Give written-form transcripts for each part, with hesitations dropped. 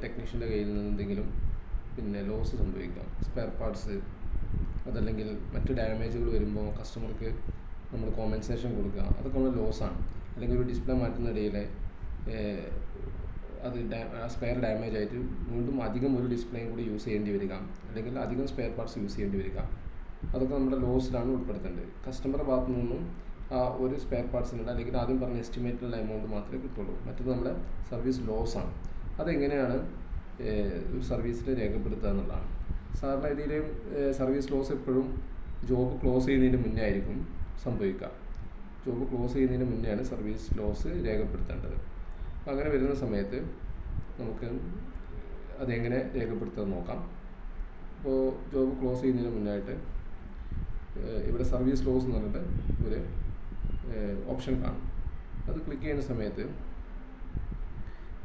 ടെക്നീഷ്യൻ്റെ കയ്യിൽ നിന്ന് എന്തെങ്കിലും ലോസ് സംഭവിക്കാം, സ്പെയർ പാർട്സ്, അതല്ലെങ്കിൽ മറ്റ് ഡാമേജുകൾ വരുമ്പോൾ കസ്റ്റമർക്ക് നമ്മൾ കോമ്പൻസേഷൻ കൊടുക്കുക, അതൊക്കെ ഉള്ള ലോസാണ്. അല്ലെങ്കിൽ ഒരു ഡിസ്പ്ലേ മാറ്റുന്നിടയിൽ അത് സ്പെയർ ഡാമേജ് ആയിട്ട് വീണ്ടും അധികം ഒരു ഡിസ്പ്ലേയും കൂടി യൂസ് ചെയ്യേണ്ടി വരിക, അല്ലെങ്കിൽ അധികം സ്പെയർ പാർട്സ് യൂസ് ചെയ്യേണ്ടി വരിക, അതൊക്കെ നമ്മുടെ ലോസിലാണ് ഉൾപ്പെടുത്തേണ്ടത്. കസ്റ്റമറുടെ ഭാഗത്തു നിന്നും ആ ഒരു സ്പെയർ പാർട്സിനുള്ള അല്ലെങ്കിൽ ആദ്യം പറഞ്ഞ എസ്റ്റിമേറ്റിലുള്ള എമൗണ്ട് മാത്രമേ കിട്ടുള്ളൂ. മറ്റത് നമ്മുടെ സർവീസ് ലോസാണ്. അതെങ്ങനെയാണ് ഒരു സർവീസിൽ രേഖപ്പെടുത്തുക എന്നുള്ളതാണ്. സാധാരണ ഇതിൽ സർവീസ് ലോസ് എപ്പോഴും ജോബ് ക്ലോസ് ചെയ്യുന്നതിന് മുന്നേ ആയിരിക്കും സംഭവിക്കുക. ജോബ് ക്ലോസ് ചെയ്യുന്നതിന് മുന്നെയാണ് സർവീസ് ലോസ് രേഖപ്പെടുത്തേണ്ടത്. അപ്പോൾ അങ്ങനെ വരുന്ന സമയത്ത് നമുക്ക് അതെങ്ങനെ രേഖപ്പെടുത്തുക നോക്കാം. അപ്പോൾ ജോബ് ക്ലോസ് ചെയ്യുന്നതിന് മുന്നായിട്ട് ഇവിടെ സർവീസ് ലോസ് എന്ന് പറഞ്ഞിട്ട് ഒരു ഓപ്ഷൻ കാണും. അത് ക്ലിക്ക് ചെയ്യുന്ന സമയത്ത്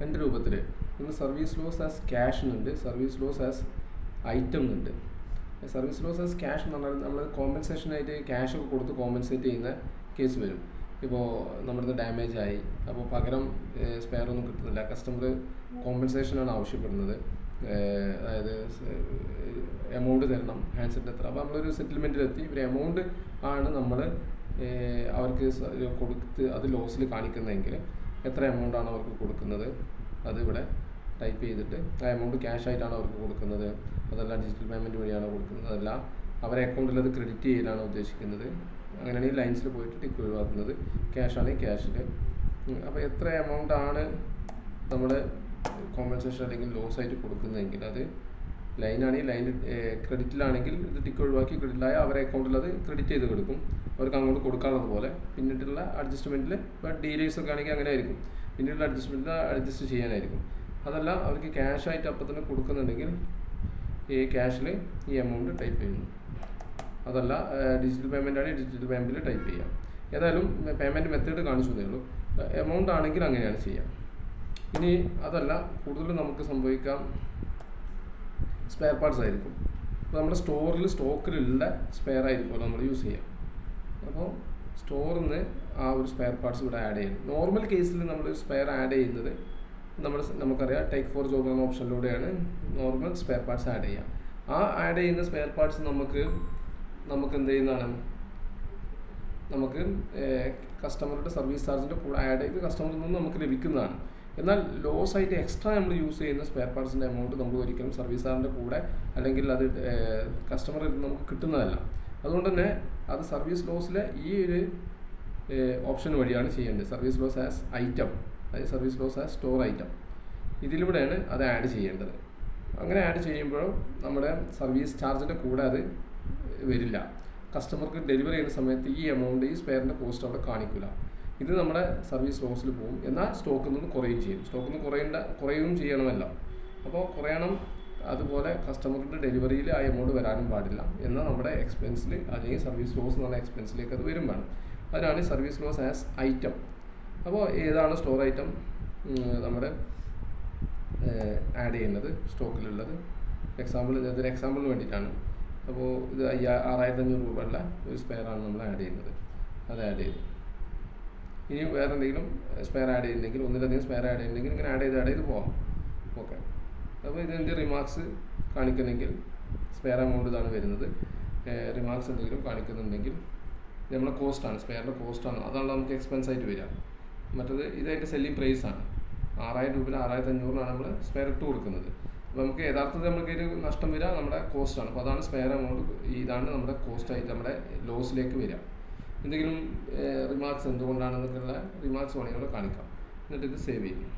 രണ്ട് രൂപത്തിൽ ഒന്ന് സർവീസ് ലോസ് ആസ് ക്യാഷ് എന്നുണ്ട്, സർവീസ് ലോസ് ആസ് ഐറ്റം എന്നുണ്ട്. സർവീസ് ലോസ് ആസ് ക്യാഷ് എന്ന് പറഞ്ഞാൽ നമ്മൾ കോമ്പൻസേഷനായിട്ട് ക്യാഷ് ഒക്കെ കൊടുത്ത് കോമ്പൻസേറ്റ് ചെയ്യുന്ന കേസ് വരും. ഇപ്പോൾ നമ്മുടെ ഡാമേജ് ആയി, അപ്പോൾ പകരം സ്പെയർ ഒന്നും കിട്ടുന്നില്ല, കസ്റ്റമർ കോമ്പൻസേഷനാണ് ആവശ്യപ്പെടുന്നത്, അതായത് എമൗണ്ട് തരണം ഹാൻഡ്സെറ്റ് എത്ര. അപ്പോൾ നമ്മളൊരു സെറ്റിൽമെൻറ്റിലെത്തി ഒരു എമൗണ്ട് ആണ് നമ്മൾ അവർക്ക് കൊടുത്ത് അത് ലോസിൽ കാണിക്കുന്നതെങ്കിൽ എത്ര എമൗണ്ടാണ് അവർക്ക് കൊടുക്കുന്നത് അത് ഇവിടെ ടൈപ്പ് ചെയ്തിട്ട് ആ എമൗണ്ട് ക്യാഷ് ആയിട്ടാണ് അവർക്ക് കൊടുക്കുന്നത്, അതല്ല ഡിജിറ്റൽ പേയ്മെൻറ്റ് വഴിയാണ് കൊടുക്കുന്നത്, അതല്ല അവരെ അക്കൗണ്ടിൽ അത് ക്രെഡിറ്റ് ചെയ്യലാണ് ഉദ്ദേശിക്കുന്നത്, അങ്ങനെയാണെങ്കിൽ ലൈൻസിൽ പോയിട്ട് ടിക്ക് ഒഴിവാക്കുന്നത്, ക്യാഷ് ആണെങ്കിൽ ക്യാഷിൽ. അപ്പോൾ എത്ര എമൗണ്ട് ആണ് നമ്മൾ കോമ്പൻസേഷൻ അല്ലെങ്കിൽ ലോസ് ആയിട്ട് കൊടുക്കുന്നതെങ്കിൽ അത് ലൈനാണെങ്കിൽ ലൈനിൽ ക്രെഡിറ്റിലാണെങ്കിൽ ഇത് ടിക്ക് ഒഴിവാക്കി ക്രെഡിറ്റിലായ അവരെ അക്കൗണ്ടിൽ അത് ക്രെഡിറ്റ് ചെയ്ത് കൊടുക്കും, അവർക്ക് അങ്ങോട്ട് കൊടുക്കാനുള്ളത് പോലെ. പിന്നീടുള്ള അഡ്ജസ്റ്റ്മെൻറ്റിൽ ഇപ്പോൾ ഡീലേഴ്സൊക്കെ ആണെങ്കിൽ അങ്ങനെ ആയിരിക്കും, പിന്നീടുള്ള അഡ്ജസ്റ്റ്മെൻറ്റിൽ അഡ്ജസ്റ്റ് ചെയ്യാനായിരിക്കും. അതല്ല അവർക്ക് ക്യാഷ് ആയിട്ട് അപ്പം തന്നെ കൊടുക്കുന്നുണ്ടെങ്കിൽ ഈ ക്യാഷിൽ ഈ എമൗണ്ട് ടൈപ്പ് ചെയ്യുന്നു, അതല്ല ഡിജിറ്റൽ പേയ്മെൻ്റ് ആണെങ്കിൽ ഡിജിറ്റൽ പേയ്മെൻറ്റിൽ ടൈപ്പ് ചെയ്യാം. ഏതായാലും പേയ്മെൻറ്റ് മെത്തേഡ് കാണിച്ചു തന്നേ ഉള്ളൂ. എമൗണ്ട് ആണെങ്കിൽ അങ്ങനെയാണ് ചെയ്യാം. ഇനി അതല്ല കൂടുതലും നമുക്ക് സംഭവിക്കാം സ്പെയർ പാർട്സ് ആയിരിക്കും. അപ്പോൾ നമ്മുടെ സ്റ്റോക്കിലുള്ള സ്പെയർ ആയിരിക്കുമല്ലോ നമ്മൾ യൂസ് ചെയ്യാം. അപ്പോൾ സ്റ്റോറിൽ നിന്ന് ആ ഒരു സ്പെയർ പാർട്സ് ഇവിടെ ആഡ് ചെയ്യണം. നോർമൽ കേസിൽ നമ്മൾ സ്പെയർ ആഡ് ചെയ്യുന്നത് നമുക്കറിയാം ടേക്ക് ഫോർ ജോബ് എന്ന ഓപ്ഷനിലൂടെയാണ് നോർമൽ സ്പെയർ പാർട്സ് ആഡ് ചെയ്യുക. ആ ആഡ് ചെയ്യുന്ന സ്പെയർ പാർട്സ് നമുക്ക് എന്ത് ചെയ്യുന്നതാണ്, നമുക്ക് കസ്റ്റമറുടെ സർവീസ് ചാർജിൻ്റെ കൂടെ ആഡ് ചെയ്ത് കസ്റ്റമറിൽ നിന്ന് നമുക്ക് ലഭിക്കുന്നതാണ്. എന്നാൽ ലോസ് ആയിട്ട് എക്സ്ട്രാ നമ്മൾ യൂസ് ചെയ്യുന്ന സ്പെയർ പാർട്സിൻ്റെ എമൗണ്ട് നമ്മൾ ഒരിക്കലും സർവീസ് ചാർജിൻ്റെ കൂടെ അല്ലെങ്കിൽ അത് കസ്റ്റമറിൽ നമുക്ക് കിട്ടുന്നതല്ല. അതുകൊണ്ട് തന്നെ അത് സർവീസ് ലോസിലെ ഈ ഒരു ഓപ്ഷൻ വഴിയാണ് ചെയ്യേണ്ടത്. സർവീസ് ലോസ് ആസ് ഐറ്റം, അതായത് service loss as store item, ഇതിലൂടെയാണ് അത് ആഡ് ചെയ്യേണ്ടത്. അങ്ങനെ ആഡ് ചെയ്യുമ്പോൾ നമ്മുടെ സർവീസ് ചാർജിൻ്റെ കൂടെ അത് വരില്ല. കസ്റ്റമർക്ക് ഡെലിവറി ചെയ്യുന്ന സമയത്ത് ഈ എമൗണ്ട് ഈ സ്പെയറിൻ്റെ കോസ്റ്റ് അവിടെ കാണിക്കില്ല. ഇത് നമ്മുടെ സർവീസ് ലോസിൽ പോകും. എന്നാൽ സ്റ്റോക്കിൽ നിന്ന് കുറയുകയും ചെയ്യും. സ്റ്റോക്കിൽ നിന്ന് കുറയുകയും ചെയ്യണമല്ലോ. അപ്പോൾ കുറയണം. അതുപോലെ കസ്റ്റമറിൻ്റെ ഡെലിവറിയിൽ ആ എമൗണ്ട് വരാനും പാടില്ല. എന്നാൽ നമ്മുടെ എക്സ്പെൻസിൽ അല്ലെങ്കിൽ സർവീസ് ലോസ് എന്ന് പറഞ്ഞ എക്സ്പെൻസിലേക്ക് അത് വരും വേണം. അതിനാണ് സർവീസ് ലോസ് ആസ് ഐറ്റം. അപ്പോൾ ഏതാണ് സ്റ്റോർ ഐറ്റം നമ്മുടെ ആഡ് ചെയ്യുന്നത് സ്റ്റോക്കിലുള്ളത്? ഇതൊരു എക്സാമ്പിളിന് വേണ്ടിയിട്ടാണ്. അപ്പോൾ ഇത് 6500 രൂപയുള്ള ഒരു സ്പെയറാണ് നമ്മൾ ആഡ് ചെയ്യുന്നത്. അത് ആഡ് ചെയ്തു. ഇനി വേറെ എന്തെങ്കിലും സ്പെയർ ആഡ് ചെയ്യുന്നെങ്കിൽ, ഒന്നിലധികം സ്പെയർ ആഡ് ചെയ്യുന്നെങ്കിൽ ഇങ്ങനെ ആഡ് ചെയ്ത് പോകാം. ഓക്കെ. അപ്പോൾ ഇതിൻ്റെ റിമാർക്സ് കാണിക്കണമെങ്കിൽ സ്പെയർ എമൗണ്ട് ഇതാണ് വരുന്നത്. റിമാർക്സ് എന്തെങ്കിലും കാണിക്കുന്നുണ്ടെങ്കിൽ നമ്മളെ കോസ്റ്റാണ്, സ്പെയറിൻ്റെ കോസ്റ്റാണ്, അതാണ് നമുക്ക് എക്സ്പെൻസ് ആയിട്ട് വരിക. മറ്റത് ഇതതിൻ്റെ സെല്ലിംഗ് പ്രൈസാണ്. 6000 രൂപയിൽ 6500 നമ്മൾ സ്പെയർ ഇട്ട് കൊടുക്കുന്നത്. അപ്പോൾ നമുക്ക് യഥാർത്ഥത്തിൽ നമുക്ക് ഒരു നഷ്ടം വരിക നമ്മുടെ കോസ്റ്റാണ്. അപ്പോൾ അതാണ് സ്പെയർ എമൗണ്ട്, ഇതാണ് നമ്മുടെ കോസ്റ്റായിട്ട് നമ്മുടെ ലോസിലേക്ക് വരിക. എന്തെങ്കിലും റിമാർക്സ് എന്തുകൊണ്ടാണെന്നൊക്കെയുള്ള റിമാർക്സ് വേണമെങ്കിൽ കാണിക്കാം. എന്നിട്ട് ഇത് സേവ് ചെയ്യും.